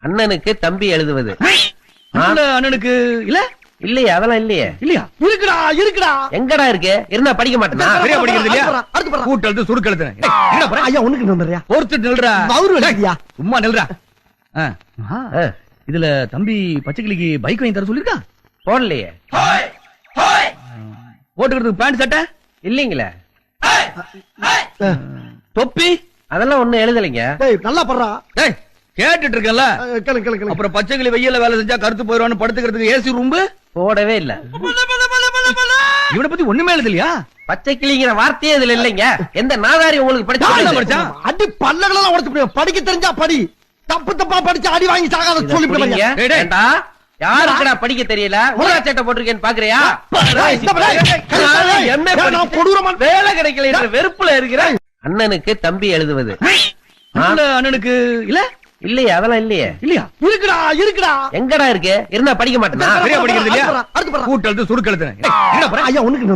அண்ணனுக்கு தம்பி எழுதுவது. அண்ணனுக்கு இல்ல இல்லையே, அதெல்லாம் இல்லையே. இல்லையா? இருக்குடா இருக்குடா. எங்கடா இருக்கு? இருந்தா படிக்க மாட்டேனா? சரியா படிக்கிறது இல்லையா? கூட்டெழுத்து சுருக்கெழுத்து. ஐயா உனக்கு வந்துறியா? ஒருத்தர் நில்றா. சும்மா நில்றா. இதுல தம்பி பச்சைக்கிளிக்கு பைக் வாங்கி தர சொல்லிருக்கா? போடலையே. போட்டுக்கிறதுக்கு பேண்ட் சட்டை இல்லீங்களே. தொப்பி அதெல்லாம் ஒண்ணும் எழுதலைங்க. நல்லா படுறா. கேட்டுட்டு இருக்கல. அப்புறம் பச்சைக்கிளி வெயில வேலை செஞ்சா கருத்து போயிடுவான்னு படுத்துக்கிறதுக்கு ஏசி ரூம்பு போடவே இல்ல. இவனை பத்தி ஒண்ணுமே எழுதலையா? பச்சை கிளிங்கிற வார்த்தையே இதுல இல்லைங்க. எந்த நாதாரி உங்களுக்கு படிச்சா? அடி பல்லகளெல்லாம் உடைச்சு போடுவேன். படிக்க தெரிஞ்சா படி. தப்பு தப்பா படிச்சு அடி வாங்கி சாகாத சொல்லி போடுங்க. யாருக்குடா படிக்க தெரியல? ஊரா சட்டை போட்டிருக்கேன்னு பாக்குறியா? வேலை கிடைக்கல என்ற வெறுப்புல இருக்கிறேன். அண்ணனுக்கு தம்பி எழுதுவது. அண்ணனுக்கு இல்ல இல்லையே, அதெல்லாம் இல்லையே. இல்லையா? இருக்குடா இருக்குடா. எங்கடா இருக்கு? இருந்தா படிக்க மாட்டேனா? சரியா படிக்கிறது இல்லையா? கூட்டெழுத்து சுருக்கெழுத்து. ஐயா உனக்கு